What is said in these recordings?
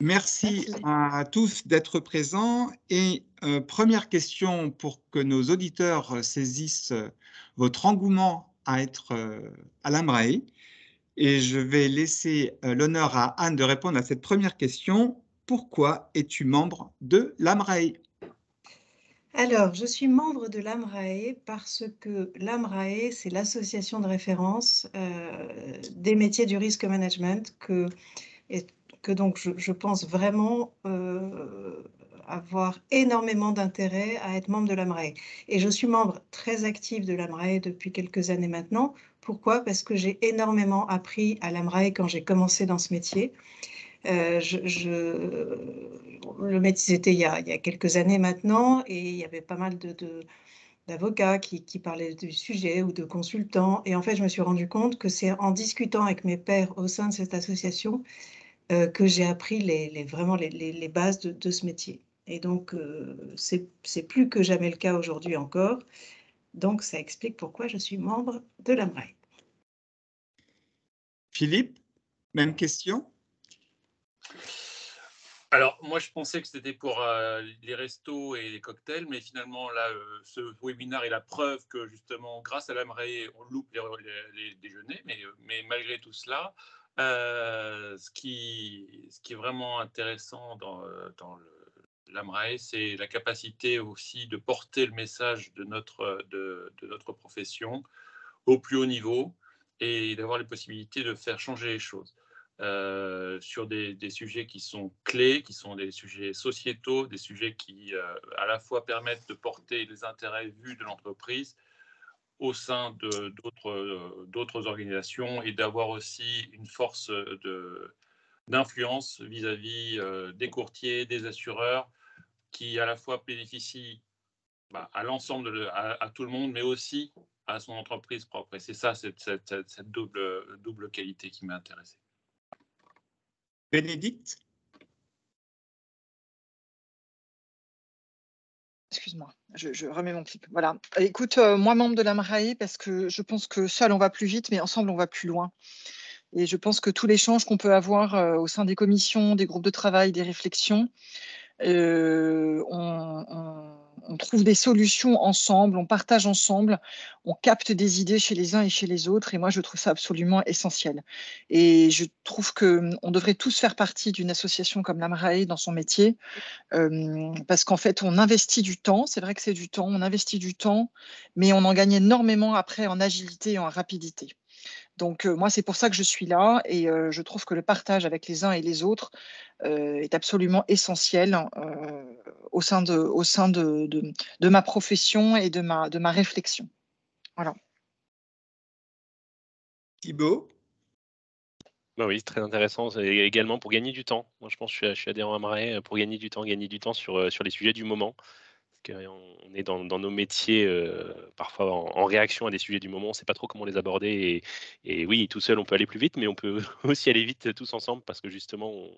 Merci Merci. à tous d'être présents et première question pour que nos auditeurs saisissent votre engouement à être à l'AMRAE et je vais laisser l'honneur à Anne de répondre à cette première question. Pourquoi es-tu membre de l'AMRAE? Alors, je suis membre de l'AMRAE parce que l'AMRAE, c'est l'association de référence, des métiers du risque management et que donc je pense vraiment, avoir énormément d'intérêt à être membre de l'AMRAE et je suis membre très active de l'AMRAE depuis quelques années maintenant. Pourquoi? Parce que j'ai énormément appris à l'AMRAE quand j'ai commencé dans ce métier. Le métier, c'était il y a quelques années maintenant et il y avait pas mal d'avocats qui parlaient du sujet ou de consultants et en fait, je me suis rendu compte que c'est en discutant avec mes pairs au sein de cette association, que j'ai appris vraiment les bases de ce métier et donc c'est plus que jamais le cas aujourd'hui encore, donc ça explique pourquoi je suis membre de l'AMRAE. Philippe, même question? Alors, moi, je pensais que c'était pour les restos et les cocktails, mais finalement, là, ce webinaire est la preuve que, justement, grâce à l'AMRAE, on loupe les déjeuners, mais malgré tout cela, ce qui est vraiment intéressant dans l'AMRAE, c'est la capacité aussi de porter le message de notre profession au plus haut niveau et d'avoir les possibilités de faire changer les choses. Sur des sujets qui sont clés, qui sont des sujets sociétaux, des sujets qui à la fois permettent de porter les intérêts vus de l'entreprise au sein d'autres organisations et d'avoir aussi une force d'influence vis-à-vis des courtiers, des assureurs, qui à la fois bénéficient à l'ensemble, à tout le monde, mais aussi à son entreprise propre. Et c'est ça, cette double qualité qui m'a intéressé. Bénédicte? Excuse-moi, je remets mon clip. Voilà. Écoute, moi, membre de l'AMRAE, parce que je pense que seul on va plus vite, mais ensemble on va plus loin. Et je pense que tout l'échange qu'on peut avoir au sein des commissions, des groupes de travail, des réflexions, on trouve des solutions ensemble, on partage ensemble, on capte des idées chez les uns et chez les autres. Et moi, je trouve ça absolument essentiel. Et je trouve qu'on devrait tous faire partie d'une association comme l'AMRAE dans son métier, parce qu'en fait, on investit du temps. C'est vrai que c'est du temps, on investit du temps, mais on en gagne énormément après en agilité et en rapidité. Donc, moi, c'est pour ça que je suis là et je trouve que le partage avec les uns et les autres est absolument essentiel au sein de ma profession et de ma réflexion. Voilà. Thibaut? Bah oui, c'est très intéressant. C'est également pour gagner du temps. Moi, je pense que je suis adhérent à Marais pour gagner du temps sur les sujets du moment. Parce qu'on est dans nos métiers parfois en réaction à des sujets du moment, on ne sait pas trop comment les aborder. Et oui, tout seul, on peut aller plus vite, mais on peut aussi aller vite tous ensemble parce que justement, on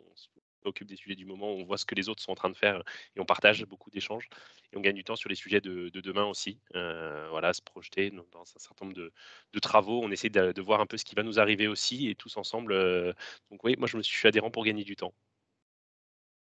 s'occupe des sujets du moment, on voit ce que les autres sont en train de faire et on partage beaucoup d'échanges. Et on gagne du temps sur les sujets de demain aussi. Voilà, se projeter dans un certain nombre de travaux. On essaie de voir un peu ce qui va nous arriver aussi et tous ensemble. Donc oui, moi, je suis adhérent pour gagner du temps.